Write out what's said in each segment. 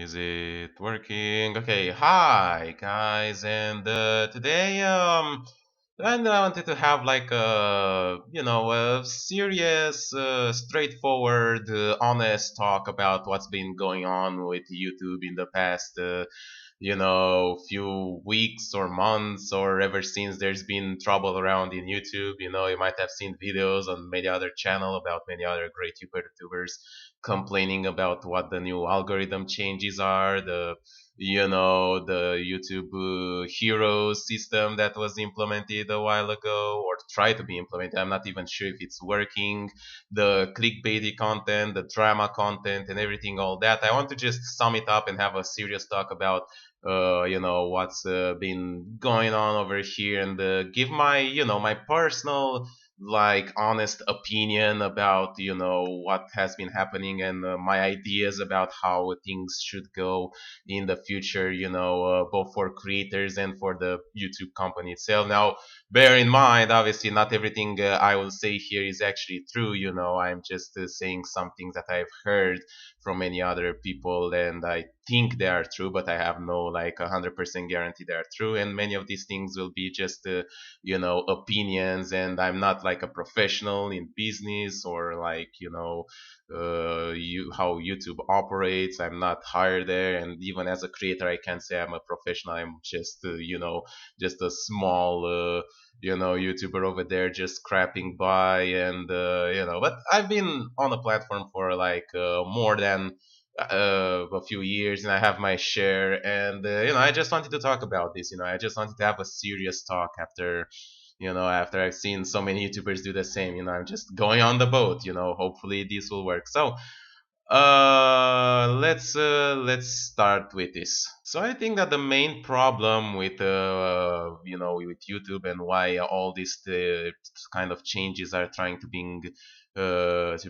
Is it working? Okay, hi guys, and today and I wanted to have like a serious, straightforward, honest talk about what's been going on with YouTube in the past few weeks or months or ever since there's been trouble around in YouTube. You might have seen videos on many other channel about many other great YouTubers complaining about what the new algorithm changes are, the YouTube hero system that was implemented a while ago or tried to be implemented. I'm not even sure if it's working. The clickbaity content, the drama content, and everything, all that. I want to just sum it up and have a serious talk about what's been going on over here and give my personal like honest opinion about what has been happening and my ideas about how things should go in the future, both for creators and for the YouTube company itself. Now, bear in mind, obviously, not everything I will say here is actually true. I'm just saying some things that I've heard from many other people, and I think they are true, but I have no like 100% guarantee they are true. And many of these things will be just, opinions, and I'm not like a professional in business or like, how YouTube operates. I'm not hired there, and even as a creator, I can't say I'm a professional. I'm just, just a small, YouTuber over there, just scrapping by, and But I've been on the platform for like more than a few years, and I have my share. And I just wanted to talk about this. I just wanted to have a serious talk after I've seen so many YouTubers do the same. I'm just going on the boat. Hopefully this will work. So let's start with this. So I think that the main problem with with YouTube and why all these kind of changes are trying to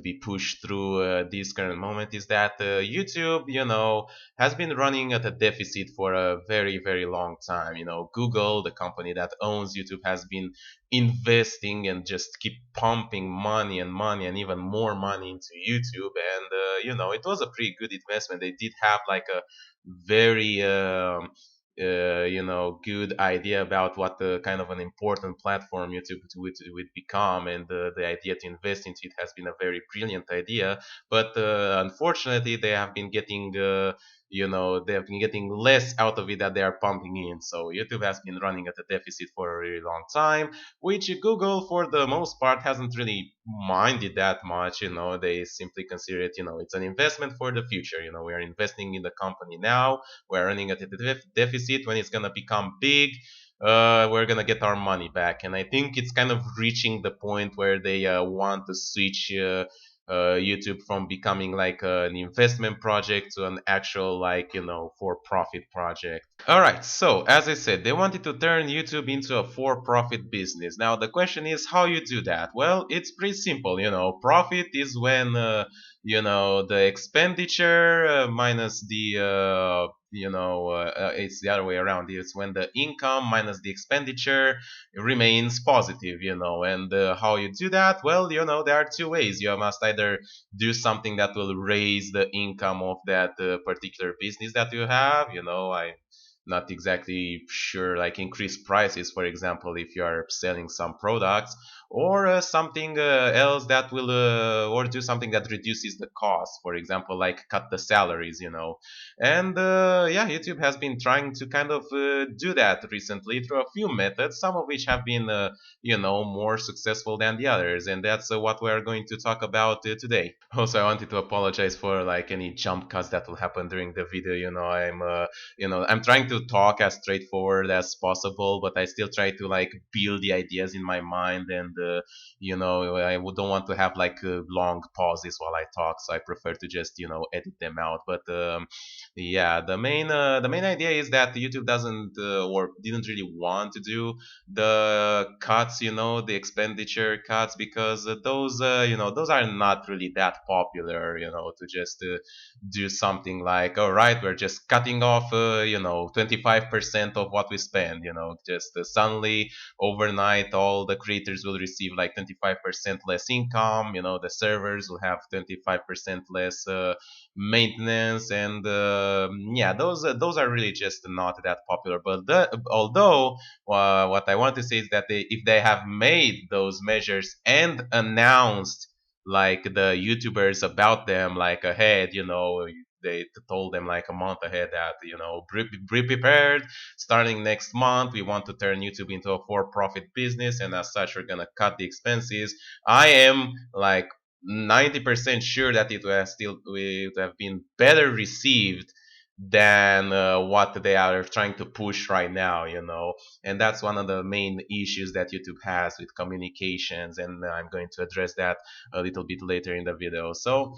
be pushed through this current moment is that YouTube, has been running at a deficit for a very, very long time. Google, the company that owns YouTube, has been investing and just keep pumping money and money and even more money into YouTube. And, it was a pretty good investment. They did have like a very, good idea about what the kind of an important platform YouTube would become, and the idea to invest into it has been a very brilliant idea. But unfortunately, they have been getting less out of it that they are pumping in. So YouTube has been running at a deficit for a really long time, which Google, for the most part, hasn't really minded that much. They simply consider it, it's an investment for the future. We are investing in the company now. We're running at a deficit. When it's gonna become big, we're gonna get our money back. And I think it's kind of reaching the point where they want to switch YouTube from becoming like an investment project to an actual like for-profit project. All right, so as I said, they wanted to turn YouTube into a for-profit business. Now the question is how you do that. Well, it's pretty simple. Profit is when the expenditure minus the it's the other way around. It's when the income minus the expenditure remains positive. And how you do that? Well, there are two ways. You must either do something that will raise the income of that particular business that you have. I not exactly sure, like increase prices, for example, if you are selling some products, or something else that will or do something that reduces the cost, for example, like cut the salaries. And yeah, YouTube has been trying to kind of do that recently through a few methods, some of which have been more successful than the others, and that's what we're going to talk about today. Also, I wanted to apologize for like any jump cuts that will happen during the video. I'm trying to talk as straightforward as possible, but I still try to like build the ideas in my mind, and don't want to have like long pauses while I talk, so I prefer to just edit them out. But yeah, the main idea is that YouTube doesn't or didn't really want to do the cuts, the expenditure cuts, because those are not really that popular, to just do something like, all right, we're just cutting off 25% of what we spend, just suddenly overnight all the creators will receive like 25% less income. The servers will have 25% less maintenance, and yeah, those are really just not that popular. But although what I want to say is that if they have made those measures and announced like the YouTubers about them like ahead, they told them like a month ahead that be prepared. Starting next month, we want to turn YouTube into a for-profit business, and as such, we're gonna cut the expenses. I am like 90% sure that it would have been better received than what they are trying to push right now, and that's one of the main issues that YouTube has with communications, and I'm going to address that a little bit later in the video. So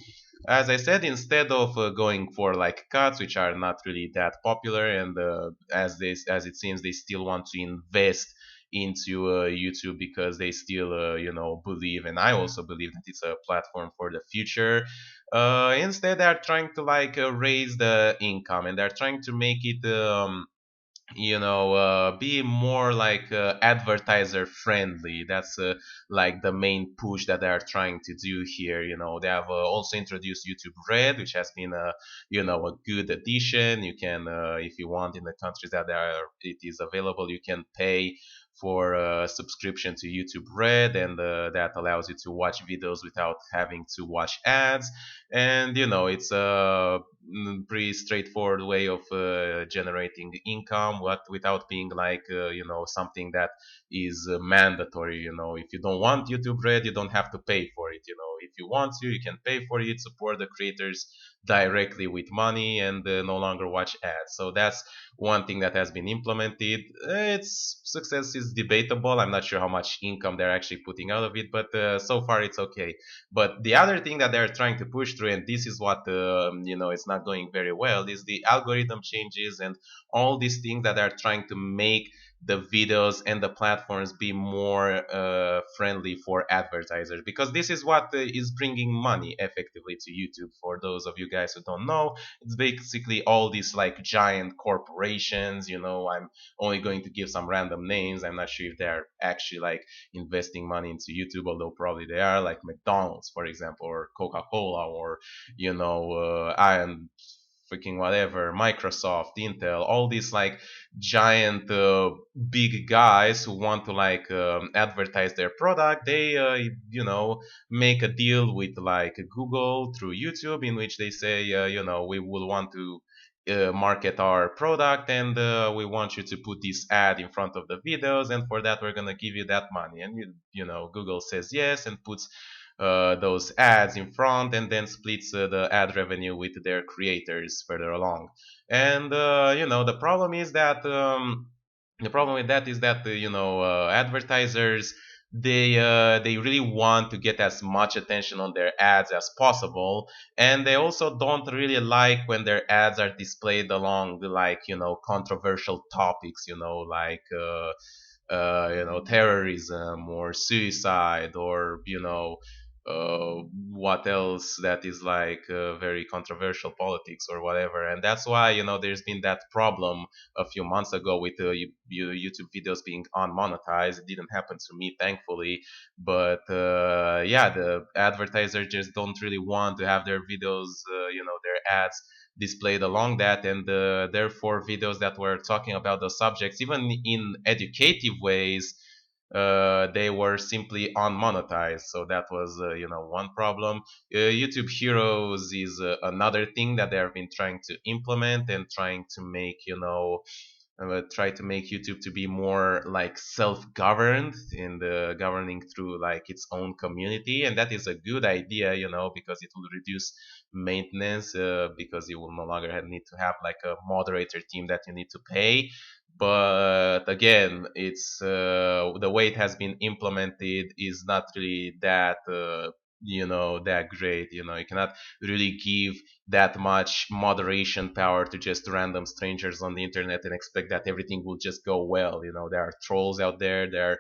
as I said, instead of going for like cuts, which are not really that popular, and as it seems they still want to invest into YouTube because they still believe, and I also believe that it's a platform for the future. Instead, they're trying to like raise the income, and they're trying to make it be more like advertiser friendly. That's like the main push that they are trying to do here. They have also introduced YouTube Red, which has been a good addition. You can, if you want, in the countries that it is available, you can pay for a subscription to YouTube Red, and that allows you to watch videos without having to watch ads. And it's a pretty straightforward way of generating income, what without being like something that is mandatory. If you don't want YouTube Red, you don't have to pay for it. If you want to, you can pay for it, support the creators directly with money, and no longer watch ads. So that's one thing that has been implemented. Its success is debatable. I'm not sure how much income they're actually putting out of it, but so far it's okay. But the other thing that they're trying to push through, and this is what it's not going very well, is the algorithm changes and all these things that are trying to make the videos and the platforms be more friendly for advertisers, because this is what is bringing money effectively to YouTube. For those of you guys who don't know, it's basically all these like giant corporations. I'm only going to give some random names. I'm not sure if they're actually like investing money into YouTube, although probably they are, like McDonald's, for example, or Coca-Cola, or and freaking whatever, Microsoft, Intel, all these like giant big guys who want to like advertise their product. They make a deal with like Google through YouTube, in which they say we will want to market our product, and we want you to put this ad in front of the videos, and for that we're gonna give you that money. And Google says yes and puts those ads in front, and then splits the ad revenue with their creators further along. And the problem with that is that advertisers, they really want to get as much attention on their ads as possible, and they also don't really like when their ads are displayed along the like controversial topics, like terrorism or suicide, or what else that is like very controversial, politics or whatever. And that's why there's been that problem a few months ago with YouTube videos being unmonetized. It didn't happen to me, thankfully, but yeah, the advertisers just don't really want to have their videos, their ads displayed along that, and therefore videos that were talking about the subjects, even in educative ways, they were simply unmonetized. So that was one problem. YouTube Heroes is another thing that they have been trying to implement, and trying to make try to make YouTube to be more like self-governed, in the governing through like its own community. And that is a good idea, because it will reduce maintenance, because you will no longer need to have like a moderator team that you need to pay. But again, it's the way it has been implemented is not really that that great. You cannot really give that much moderation power to just random strangers on the internet and expect that everything will just go well. There are trolls out there. There are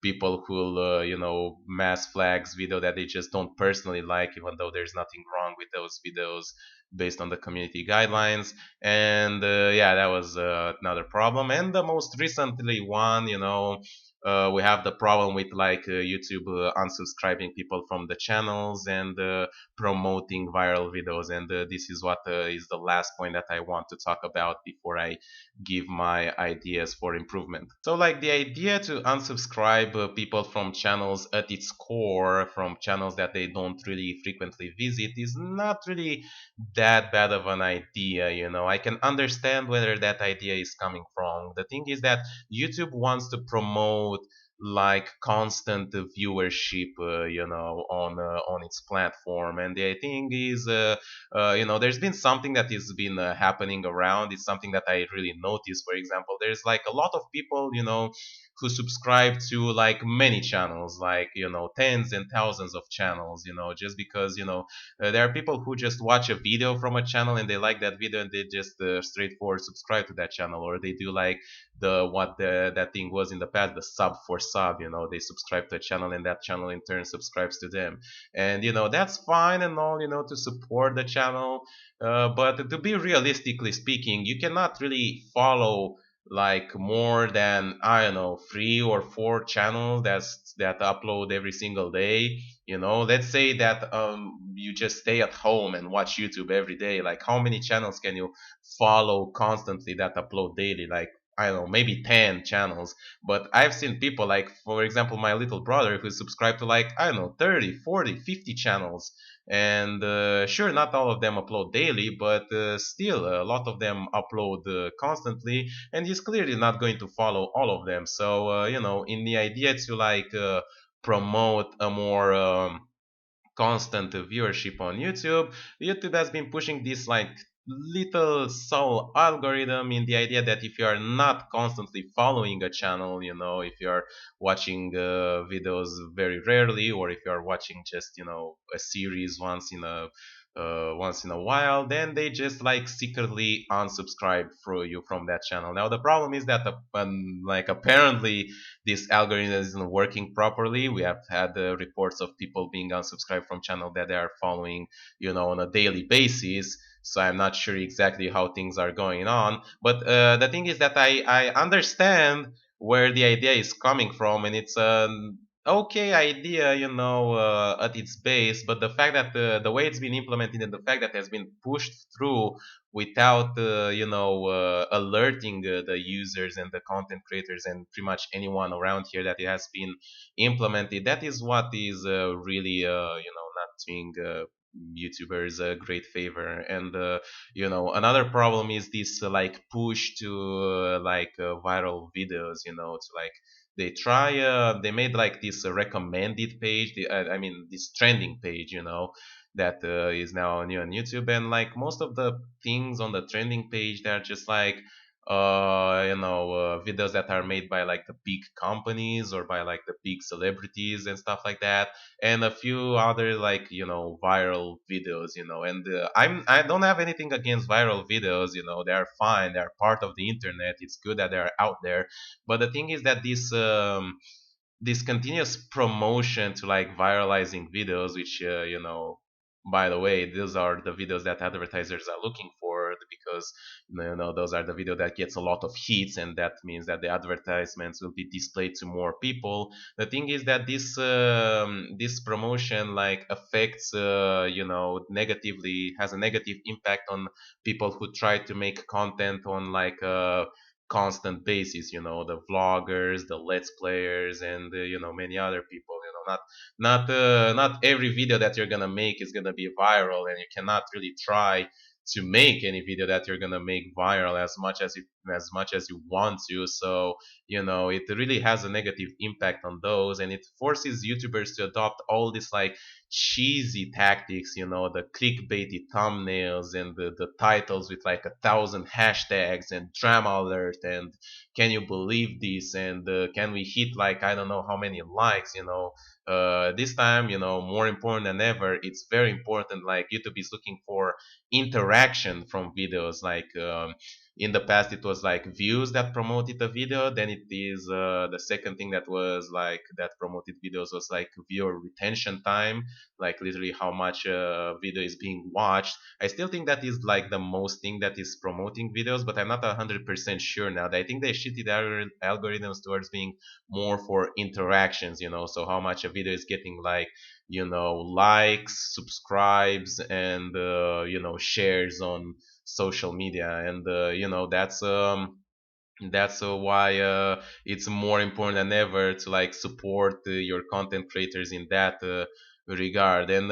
people who will mass flags video that they just don't personally like, even though there's nothing wrong with those videos based on the community guidelines. And yeah, that was another problem. And the most recently one, we have the problem with like YouTube unsubscribing people from the channels and promoting viral videos. And this is what is the last point that I want to talk about before I give my ideas for improvement. So, like the idea to unsubscribe people from channels at its core, from channels that they don't really frequently visit, is not really that bad of an idea. I can understand where that idea is coming from. The thing is that YouTube wants to promote like constant viewership, on its platform. And the thing is, there's been something that has been happening around. It's something that I really noticed. For example, there's like a lot of people, who subscribe to like many channels, like tens and thousands of channels, just because there are people who just watch a video from a channel and they like that video and they just straightforward subscribe to that channel, or they do like that thing was in the past, the sub for sub. They subscribe to a channel and that channel in turn subscribes to them. And that's fine and all, to support the channel. But to be realistically speaking, you cannot really follow like more than, I don't know, 3 or 4 channels that upload every single day. Let's say that you just stay at home and watch YouTube every day. Like, how many channels can you follow constantly that upload daily? Like, I don't know, maybe 10 channels. But I've seen people, like, for example, my little brother, who subscribed to like, I don't know, 30, 40, 50 channels. And sure, not all of them upload daily, but still a lot of them upload constantly, and he's clearly not going to follow all of them. So in the idea to like promote a more constant viewership on YouTube, YouTube has been pushing this like little soul algorithm, in the idea that if you are not constantly following a channel, if you are watching videos very rarely, or if you are watching just a series once in a while, then they just like secretly unsubscribe for you from that channel. Now the problem is that like apparently this algorithm isn't working properly. We have had reports of people being unsubscribed from channel that they are following, on a daily basis. So I'm not sure exactly how things are going on. But the thing is that I understand where the idea is coming from, and it's an okay idea, at its base. But the fact that the way it's been implemented and the fact that it has been pushed through without alerting the users and the content creators and pretty much anyone around here that it has been implemented, that is what is really not doing YouTubers a great favor. And another problem is this like push to viral videos, to like they made like this recommended page, I mean this trending page, that is now new on YouTube. And like most of the things on the trending page, they're just like videos that are made by like the big companies or by like the big celebrities and stuff like that, and a few other like viral videos. And I don't have anything against viral videos. They are fine, they are part of the internet, it's good that they are out there. But the thing is that this continuous promotion to like viralizing videos, which by the way, those are the videos that advertisers are looking for, because those are the video that gets a lot of hits, and that means that the advertisements will be displayed to more people. The thing is that this promotion like affects negatively, has a negative impact on people who try to make content on like a constant basis. The vloggers, the let's players, and many other people. Not every video that you're gonna make is gonna be viral, and you cannot really try to make any video that you're gonna make viral as much as you want to. So it really has a negative impact on those, and it forces YouTubers to adopt all this like cheesy tactics, the clickbaity thumbnails and the titles with like 1,000 hashtags and drama alert and can you believe this, and can we hit like I don't know how many likes. This time, more important than ever, it's very important. Like YouTube is looking for interaction from videos, like in the past it was like views that promoted the video. Then it is the second thing that was like that promoted videos was like viewer retention time, like literally how much video is being watched. I still think that is like the most thing that is promoting videos, but I'm not 100% sure now. I think they shifted algorithms towards being more for interactions, so how much a video is getting, like, likes, subscribes, and shares on social media. And that's why it's more important than ever to like support your content creators in that regard. And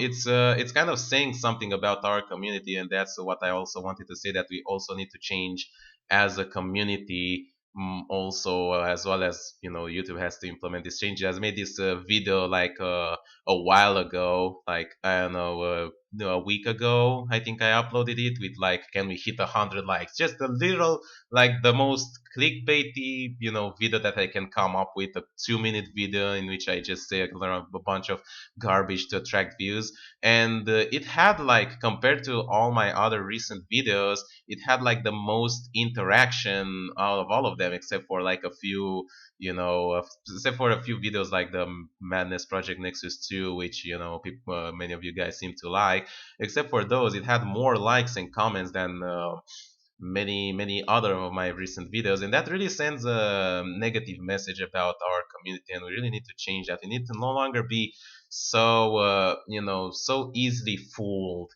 it's kind of saying something about our community, and that's what I also wanted to say, that we also need to change as a community. Also, as well as YouTube has to implement this change. I made this video like a while ago, like I don't know, a week ago. I think I uploaded it with like, can we hit 100 likes? Just a little, like the most clickbaity, video that I can come up with, a 2-minute video in which I just say a bunch of garbage to attract views. And it had, like, compared to all my other recent videos, it had like the most interaction out of all of them, except for like a few, except for a few videos like the Madness Project Nexus 2, which people, many of you guys seem to like. Except for those, it had more likes and comments than many other of my recent videos, and that really sends a negative message about our community. And we really need to change that. We need to no longer be so so easily fooled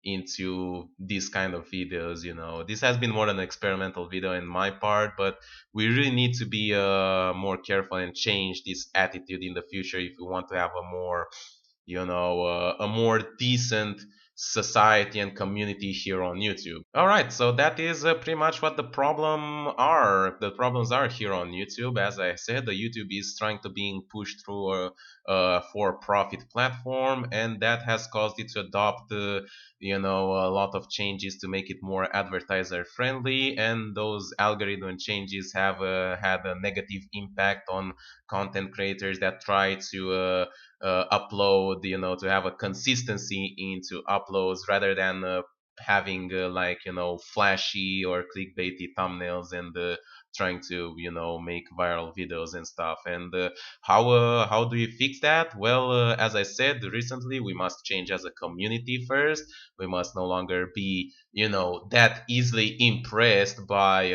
into these kind of videos. This has been more an experimental video in my part, but we really need to be more careful and change this attitude in the future if we want to have a more a more decent society and community here on YouTube. All right, so that is pretty much what the problems are here on YouTube. As I said, the YouTube is trying to being pushed through a for-profit platform, and that has caused it to adopt a lot of changes to make it more advertiser friendly. And those algorithm changes have had a negative impact on content creators that try to upload, to have a consistency into uploads, rather than having like flashy or clickbaity thumbnails, and trying to make viral videos and stuff. And how do you fix that? Well, as I said recently, we must change as a community first. We must no longer be that easily impressed by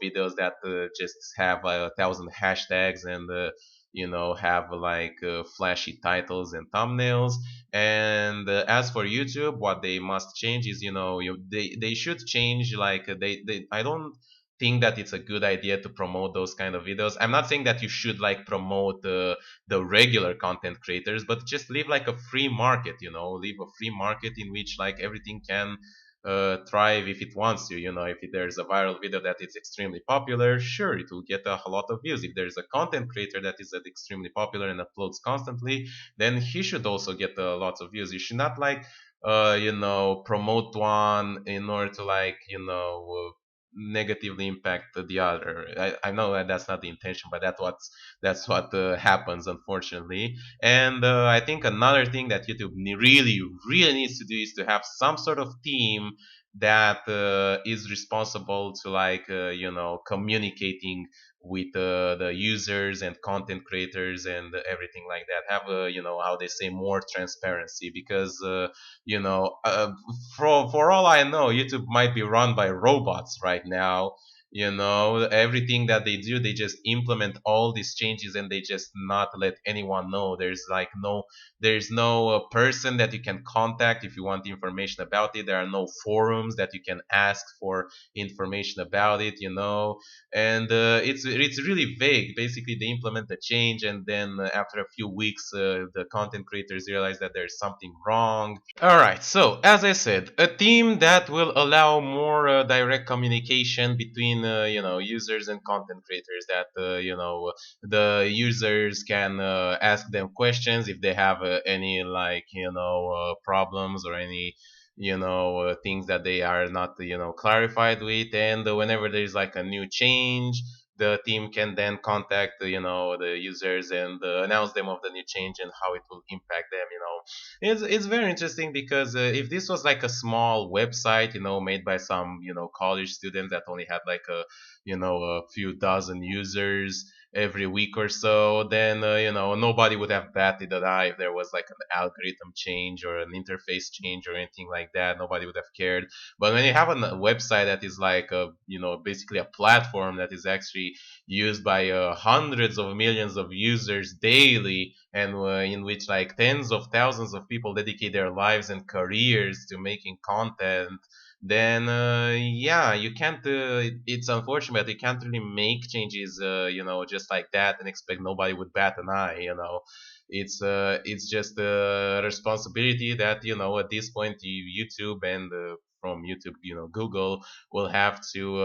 videos that just have 1,000 hashtags, and have like flashy titles and thumbnails. And as for YouTube, what they must change is, they should change, like they I don't think that it's a good idea to promote those kind of videos. I'm not saying that you should like promote the regular content creators, but just leave like a free market, leave a free market in which like everything can thrive if it wants to. If there's a viral video that is extremely popular, sure, it will get a lot of views. If there's a content creator that is extremely popular and uploads constantly, then he should also get lots of views. You should not like promote one in order to like negatively impact the other. I know that that's not the intention, but that's what happens, unfortunately. And I think another thing that YouTube really needs to do is to have some sort of team that is responsible to like communicating with the users and content creators and everything like that. Have how they say, more transparency, because for all I know, YouTube might be run by robots right now. Everything that they do, they just implement all these changes, and they just not let anyone know. There's no person that you can contact if you want information about it. There are no forums that you can ask for information about it. And it's really vague. Basically, they implement the change, and then after a few weeks, the content creators realize that there's something wrong. All right, so as I said, a team that will allow more direct communication between users and content creators. That the users can ask them questions if they have any, like problems, or any things that they are not clarified with. And whenever there's like a new change, the team can then contact the users and announce them of the new change and how it will impact them. It's very interesting because if this was like a small website, made by some college students that only had like a few dozen users every week or so, then nobody would have batted an eye if there was like an algorithm change or an interface change or anything like that. Nobody would have cared. But when you have a website that is like basically a platform that is actually used by hundreds of millions of users daily, and in which like tens of thousands of people dedicate their lives and careers to making content, then yeah, you can't. It's unfortunate you can't really make changes, just like that and expect nobody would bat an eye. It's just a responsibility that at this point YouTube and from YouTube, Google will have to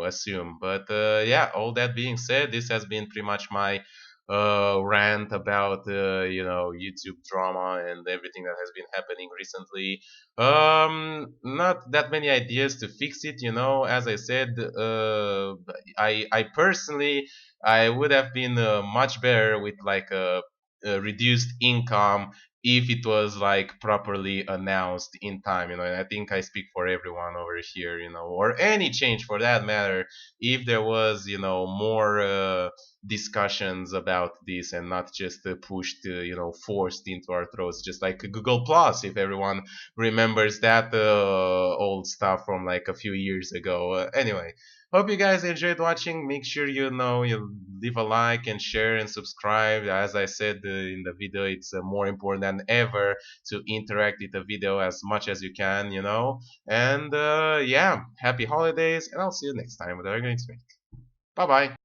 assume. But yeah, all that being said, this has been pretty much my rant about YouTube drama and everything that has been happening recently. Not that many ideas to fix it, as I said. I personally, I would have been much better with like a reduced income if it was like properly announced in time, and I think I speak for everyone over here, or any change for that matter, if there was more discussions about this and not just pushed, forced into our throats, just like Google Plus, if everyone remembers that old stuff from like a few years ago. Anyway, hope you guys enjoyed watching. Make sure you leave a like and share and subscribe. As I said in the video, it's more important than ever to interact with the video as much as you can, And yeah, happy holidays, and I'll see you next time with our next week. Bye bye.